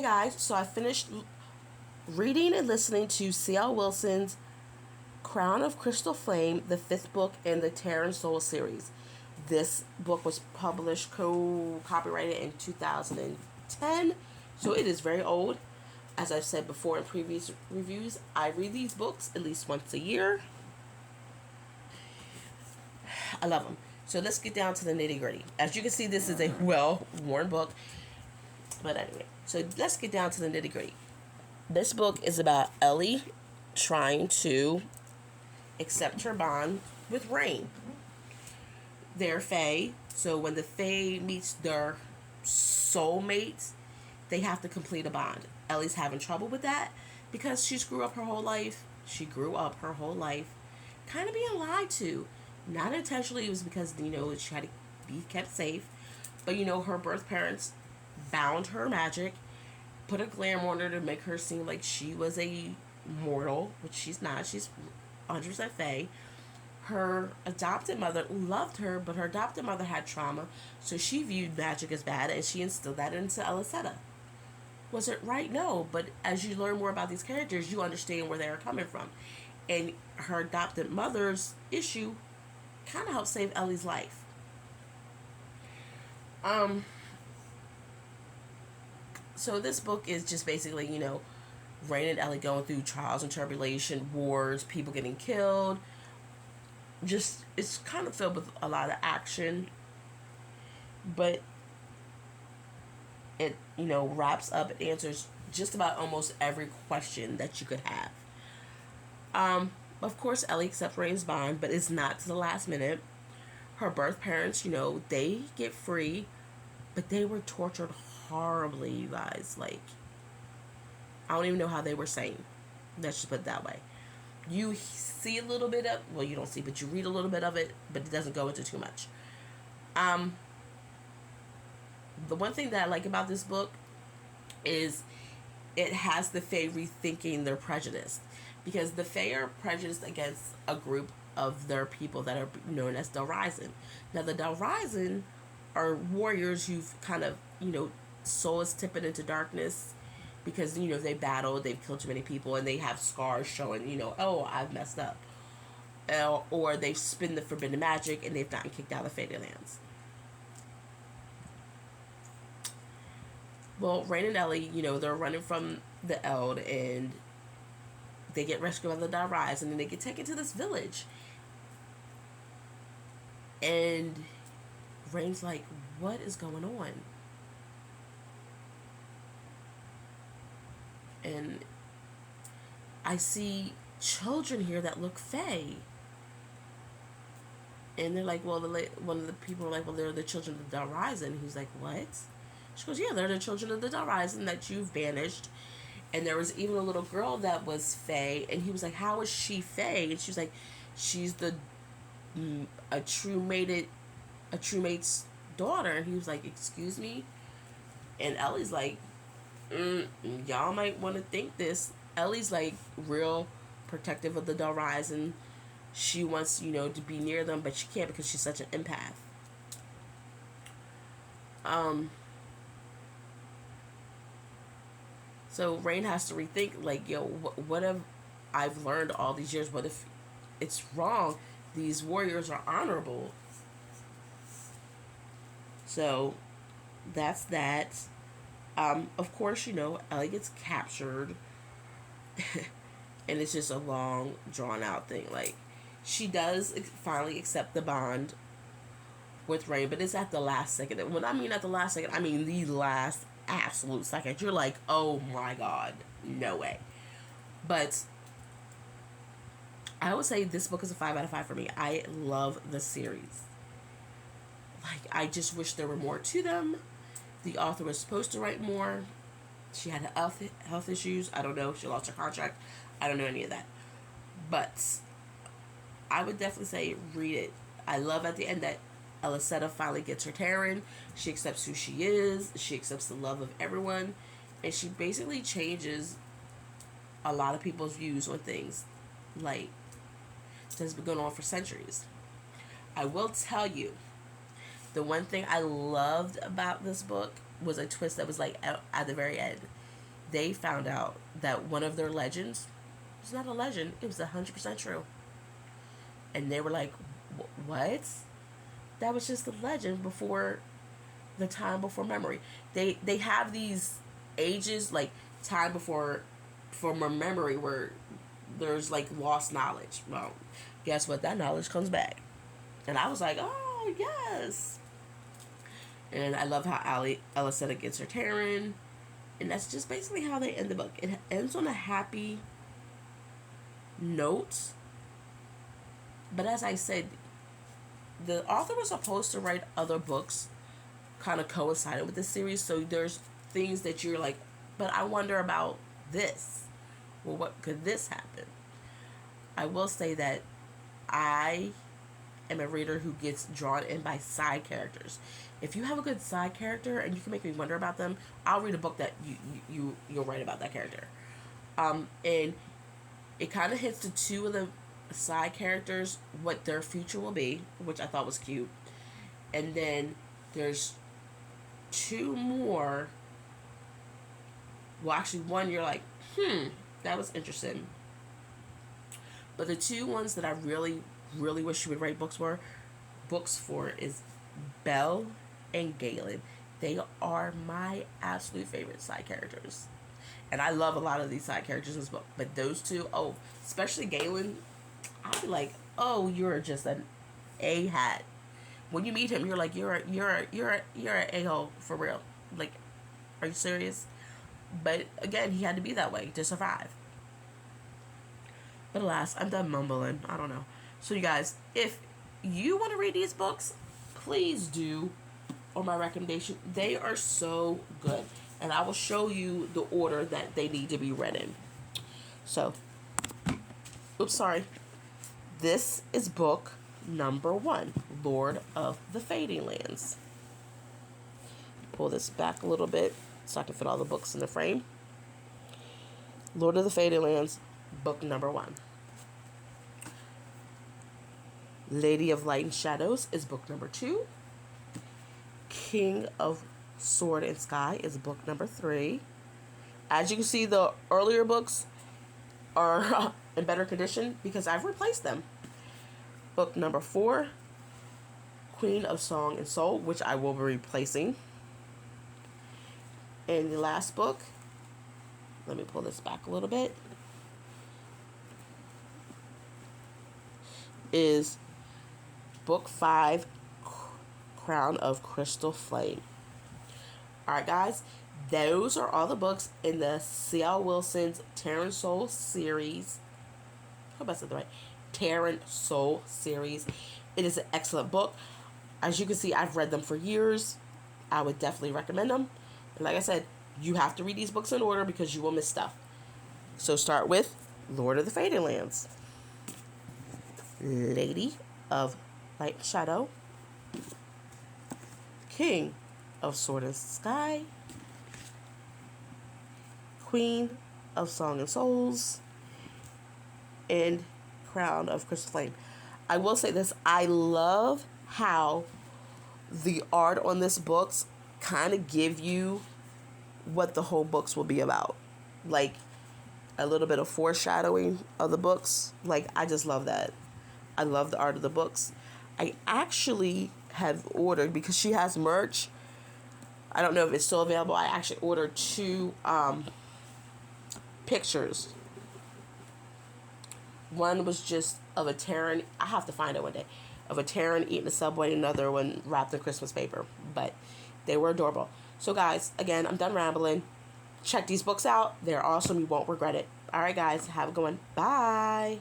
guys, so I finished reading and listening to l.Wilson's Crown of Crystal Flame, the fifth book in the Tairen Soul Series. This book was published, copyrighted in 2010, so it is very old. As I've said before in previous reviews, I read these books at least once a year. I love them. So let's get down to the nitty gritty. As you can see, this is a well-worn book. But anyway, so let's get down to the nitty gritty. This book is about Ellie trying to accept her bond with Rain. They're Fae, so when the Fae meets their soulmates, they have to complete a bond. Ellie's having trouble with that because she grew up her whole life kind of being lied to. Not intentionally, it was because, she had to be kept safe. But, her birth parents bound her magic, put a glamour on her to make her seem like she was a mortal, which she's not. She's 100% Fae. Her adopted mother loved her, but her adopted mother had trauma, so she viewed magic as bad, and she instilled that into Elisetta. Was it right? No, but as you learn more about these characters, you understand where they're coming from. And her adopted mother's issue kind of helped save Ellie's life. So this book is just basically, Rain and Ellie going through trials and tribulation, wars, people getting killed. Just, it's kind of filled with a lot of action. But it, wraps up, it answers just about almost every question that you could have. Of course, Ellie accepts Rain's bond, but it's not to the last minute. Her birth parents, they get free, but they were tortured horribly, you guys. Like, I don't even know how they were sane. Let's just put it that way. You see a little bit of, well, you don't see, but you read a little bit of it, but it doesn't go into too much. The one thing that I like about this book is it has the Fae rethinking their prejudice. Because the Fae are prejudiced against a group of their people that are known as l.Wilson. Now, the l.Wilson are warriors who've kind of, soul is tipping into darkness because, they battled, they've killed too many people, and they have scars showing, oh, I've messed up. Or they've spun the forbidden magic and they've gotten kicked out of the Faelands. Well, Rain and Ellie, they're running from the Eld, and they get rescued by the l.Wilson, and then they get taken to this village. And Rain's like, what is going on? And I see children here that look Fae. And they're like, well, one of the people are like, well, they're the children of the l.Wilson. He's like, what? She goes, yeah, they're the children of the l.Wilson that you've banished. And there was even a little girl that was Fae, and he was like, how is she Fae? And she was like, she's a true mate's daughter. And he was like, excuse me? And Ellie's like, y'all might want to think this. Ellie's like real protective of the l.Wilson. She wants, to be near them, but she can't because she's such an empath. So Rain has to rethink, like, what have I've learned all these years? What if it's wrong? These warriors are honorable. So that's that. Of course, Ellie gets captured. And it's just a long, drawn-out thing. Like, she does finally accept the bond with Rain, but it's at the last second. And when I mean at the last second, I mean the last absolute second. You're like, oh my god, no way. But I would say this book is a 5 out of 5 for me. I love the series. Like, I just wish there were more to them. The author was supposed to write more. She had health issues. I don't know. She lost her contract. I don't know any of that. But I would definitely say read it. I love at the end that Elisetta finally gets her Tairen. She accepts who she is. She accepts the love of everyone. And she basically changes a lot of people's views on things. Like, that's been going on for centuries. I will tell you, the one thing I loved about this book was a twist that was like at the very end. they found out that one of their legends was not a legend, it was 100% true. And they were like, what? That was just a legend before the time before memory. They have these ages, like time before memory, where there's like lost knowledge. Well, guess what? That knowledge comes back. And I was like, oh yes. And I love how Alicetta gets her Tairen. And that's just basically how they end the book. It ends on a happy note. But as I said, the author was supposed to write other books kind of coincided with the series. So there's things that you're like, but I wonder about this. Well, what could this happen? I will say that I am a reader who gets drawn in by side characters. If you have a good side character and you can make me wonder about them, I'll read a book that you'll write about that character. And it kind of hits the two of the side characters what their future will be, which I thought was cute. And then there's two more. Well, actually, one you're like, that was interesting. But the two ones that I really, really wish you would write books for is Belle and Galen. They are my absolute favorite side characters. And I love a lot of these side characters as well. But those two, especially Galen, I'd be like, oh, you're just an A-hat. When you meet him, you're like, you're an a-hole for real. Like, are you serious? But again, he had to be that way to survive. But alas, I'm done mumbling. I don't know. So you guys, if you want to read these books, please do. On my recommendation, they are so good. And I will show you the order that they need to be read in. So, this is book number 1, Lord of the Fading Lands. Pull this back a little bit so I can fit all the books in the frame. Lord of the Fading Lands, book number 1. Lady of Light and Shadows is book number 2. King of Sword and Sky is book number 3. As you can see, the earlier books are in better condition because I've replaced them. Book number 4, Queen of Song and Soul, which I will be replacing. And the last book, let me pull this back a little bit, is book 5, Crown of Crystal Flame. Alright guys, those are all the books in the l.Wilson's Tairen Soul Series. I hope I said that right. Tairen Soul Series. It is an excellent book. As you can see, I've read them for years. I would definitely recommend them. And like I said, you have to read these books in order because you will miss stuff. So start with Lord of the Fading Lands. Lady of Light and Shadow. King of Sword and Sky. Queen of Song and Souls. And Crown of Crystal Flame. I will say this, I love how the art on this books kind of give you what the whole books will be about. Like a little bit of foreshadowing of the books. Like, I just love that. I love the art of the books. I actually have ordered, because she has merch, I don't know if it's still available, I actually ordered 2 pictures. One was just of a Tairen, I have to find it one day, of a Tairen eating a Subway, another one wrapped in Christmas paper. But they were adorable. So guys, again, I'm done rambling. Check these books out. They're awesome. You won't regret it. Alright guys, have a good one. Bye.